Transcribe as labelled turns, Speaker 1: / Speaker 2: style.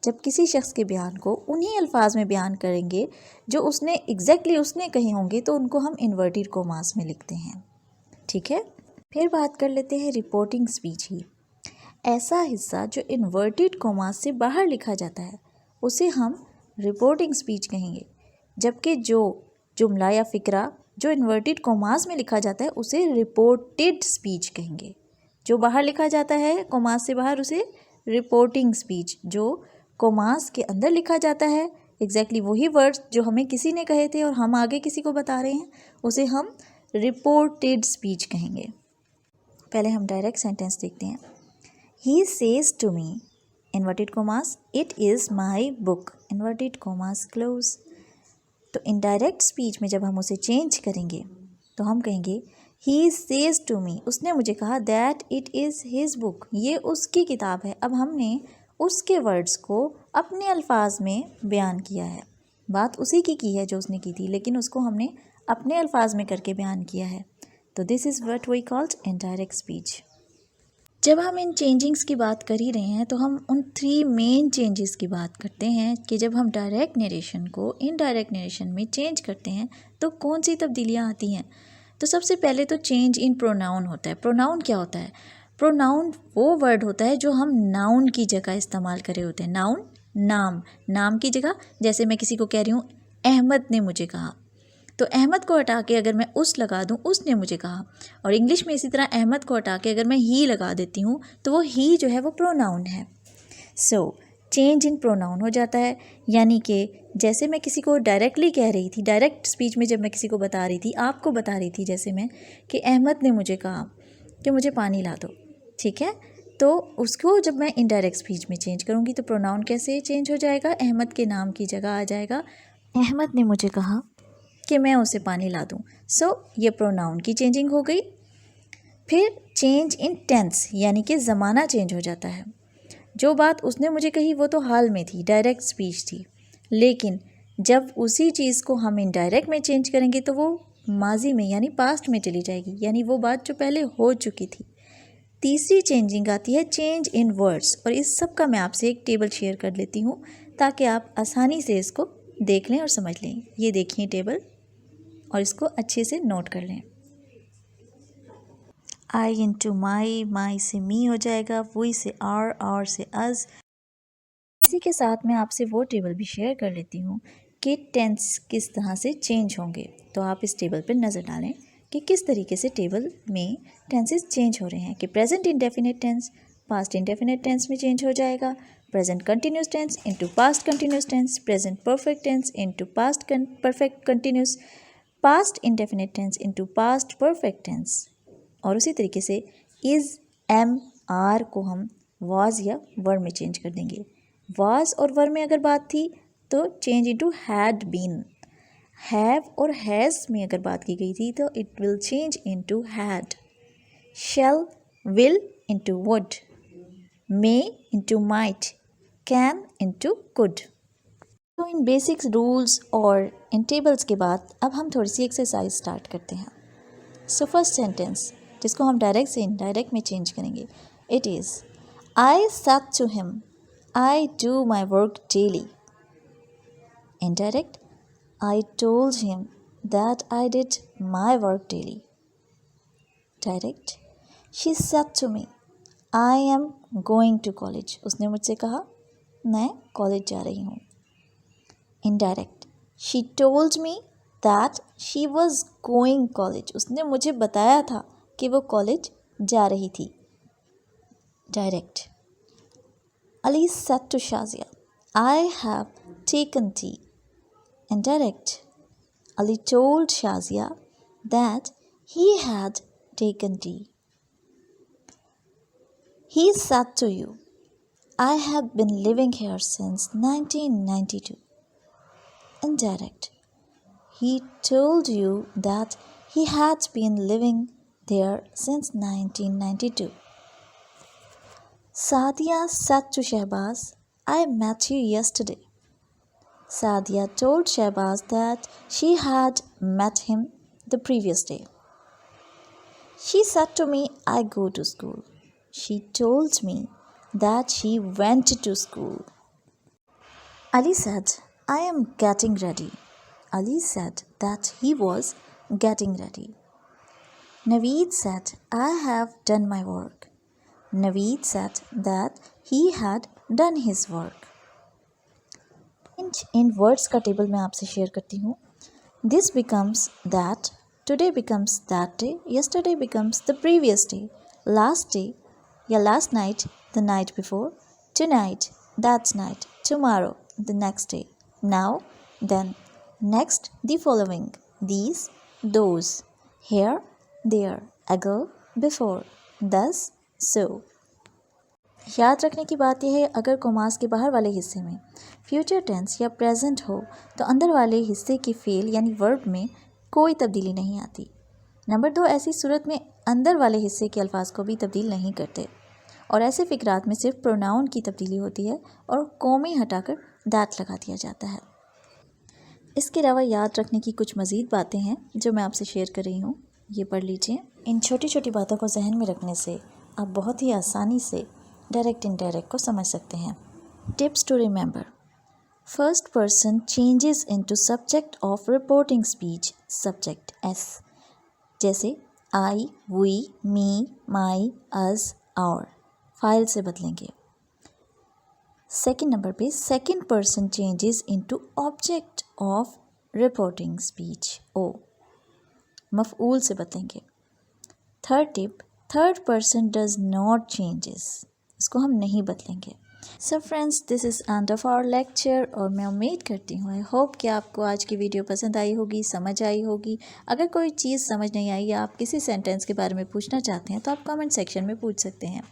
Speaker 1: जब किसी शख्स के बयान को उन्हीं अल्फाज में बयान करेंगे जो उसने एग्जैक्टली उसने कहे होंगे तो उनको हम इन्वर्टेड कोमास में लिखते हैं। ठीक है, फिर बात कर लेते हैं रिपोर्टिंग स्पीच की। ऐसा हिस्सा जो इन्वर्टेड कोमास से बाहर लिखा जाता है उसे हम रिपोर्टिंग स्पीच कहेंगे, जबकि जो जुमला या फ़िक्रा जो इन्वर्टेड कोमास में लिखा जाता है उसे रिपोर्टेड स्पीच कहेंगे। जो बाहर लिखा जाता है कोमास से बाहर उसे रिपोर्टिंग स्पीच, जो कोमास के अंदर लिखा जाता है एग्जैक्टली वही वर्ड्स जो हमें किसी ने कहे थे और हम आगे किसी को बता रहे हैं उसे हम रिपोर्टेड स्पीच कहेंगे। पहले हम डायरेक्ट सेंटेंस देखते हैं। He says to me inverted commas it is my book inverted commas close. तो इनडायरेक्ट स्पीच में जब हम उसे चेंज करेंगे तो हम कहेंगे ही सेज टू मी, उसने मुझे कहा that it is his book, ये उसकी किताब है। अब हमने उसके वर्ड्स को अपने अल्फाज में बयान किया है, बात उसी की है जो उसने की थी, लेकिन उसको हमने अपने अल्फाज में करके बयान किया है। तो this is what we called indirect speech. जब हम इन चेंजिंग्स की बात कर ही रहे हैं तो हम उन 3 मेन चेंजेस की बात करते हैं कि जब हम डायरेक्ट नरेशन को इनडायरेक्ट नरेशन में चेंज करते हैं तो कौन सी तब्दीलियाँ आती हैं। तो सबसे पहले तो चेंज इन प्रोनाउन होता है। प्रोनाउन क्या होता है? प्रोनाउन वो वर्ड होता है जो हम नाउन की जगह इस्तेमाल करे होते हैं। नाउन नाम, नाम की जगह, जैसे मैं किसी को कह रही हूँ अहमद ने मुझे कहा, तो अहमद को हटा के अगर मैं उस लगा दूँ उसने मुझे कहा, और इंग्लिश में इसी तरह अहमद को हटा के अगर मैं ही लगा देती हूँ तो वो ही जो है वो प्रोनाउन है। सो चेंज इन प्रोनाउन हो जाता है, यानी कि जैसे मैं किसी को डायरेक्टली कह रही थी, डायरेक्ट स्पीच में जब मैं किसी को बता रही थी, आपको बता रही थी जैसे मैं कि अहमद ने मुझे कहा कि मुझे पानी ला दो, ठीक है, तो उसको जब मैं इनडायरेक्ट स्पीच में चेंज करूँगी तो प्रोनाउन कैसे चेंज हो जाएगा? अहमद के नाम की जगह आ जाएगा अहमद ने मुझे कहा कि मैं उसे पानी ला दूँ। सो ये प्रोनाउन की चेंजिंग हो गई। फिर चेंज इन टेंस, यानी कि ज़माना चेंज हो जाता है। जो बात उसने मुझे कही वो तो हाल में थी, डायरेक्ट स्पीच थी, लेकिन जब उसी चीज़ को हम इनडायरेक्ट में चेंज करेंगे तो वो माजी में यानी पास्ट में चली जाएगी, यानी वो बात जो पहले हो चुकी थी। तीसरी चेंजिंग आती है चेंज इन वर्ड्स, और इस सब का मैं आपसे एक टेबल शेयर कर लेती हूँ ताकि आप आसानी से इसको देख लें और समझ लें। ये देखिए टेबल, और इसको अच्छे से नोट कर लें। आई इंटू माई से मी हो जाएगा, वी से आर से अज। इसी के साथ मैं आपसे वो टेबल भी शेयर कर लेती हूँ कि टेंस किस तरह से चेंज होंगे। तो आप इस टेबल पर नज़र डालें कि किस तरीके से टेबल में टेंसेस चेंज हो रहे हैं। कि present indefinite tense past indefinite tense में चेंज हो जाएगा, present continuous tense into past continuous tense, present perfect tense into past perfect continuous, past indefinite tense into past perfect tense. और उसी तरीके से इज़ एम आर को हम was या वर में चेंज कर देंगे। वाज और वर में अगर बात थी तो change into had been. Have और हैज़ में अगर बात की गई थी तो it will change into had. Shall will into would, may into might, can into could. तो इन बेसिक्स रूल्स और इन टेबल्स के बाद अब हम थोड़ी सी एक्सरसाइज स्टार्ट करते हैं। सो फर्स्ट सेंटेंस जिसको हम डायरेक्ट से इनडायरेक्ट में चेंज करेंगे, it is I said to him I do my work daily. Indirect, I told him that I did my work daily. Direct, she said to me I am going to college, उसने मुझसे कहा मैं college जा रही हूँ। Indirect, she told me that she was going college, उसने मुझे बताया था कि वो कॉलेज जा रही थी। Direct, Ali said to Shazia I have taken tea. Indirect, Ali told Shazia that he had taken tea. He said to you I have been living here since 1992। Indirect, he told you that he had been living there since 1992. Sadia said to Shehbaz, I met you yesterday. Sadia told Shehbaz that she had met him the previous day. She said to me, I go to school. She told me that she went to school. Ali said, I am getting ready. Ali said that he was getting ready. Naveed said, I have done my work. Naveed said that he had done his work. In words का table मैं आपसे share करती हूँ. This becomes that, today becomes that day, yesterday becomes the previous day, last day या last night, the night before, tonight, that night, tomorrow, the next day, now, then, next, the following, these, those, here, there, ago, before, thus, so. याद रखने की बात यह है, अगर commas के बाहर वाले हिस्से में फ्यूचर टेंस या प्रेजेंट हो तो अंदर वाले हिस्से के फेल यानी वर्ब में कोई तब्दीली नहीं आती. नंबर 2, ऐसी सूरत में अंदर वाले हिस्से के अल्फाज को भी तब्दील नहीं करते और ऐसे फ़िक्रात में सिर्फ प्रोनाउन की तब्दीली होती है और कौमी हटाकर दैट लगा दिया जाता है. इसके अलावा याद रखने की कुछ मज़ीद बातें हैं जो मैं आपसे शेयर कर रही हूँ, ये पढ़ लीजिए. इन छोटी छोटी बातों को जहन में रखने से आप बहुत ही आसानी से डायरेक्ट इनडायरेक्ट को समझ सकते हैं. Tips to remember. First person changes into subject of reporting speech, subject एस, जैसे I, we, me, my, us, our फाइल से बदलेंगे. सेकंड नंबर पे second person changes into object of reporting speech, ओ, मफऊल से बदलेंगे. Third tip, third person does not changes, इसको हम नहीं बदलेंगे. So friends, this is end of our lecture और मैं उम्मीद करती हूँ, आई होप कि आपको आज की वीडियो पसंद आई होगी, समझ आई होगी. अगर कोई चीज़ समझ नहीं आई या आप किसी सेंटेंस के बारे में पूछना चाहते हैं तो आप कमेंट सेक्शन में पूछ सकते हैं.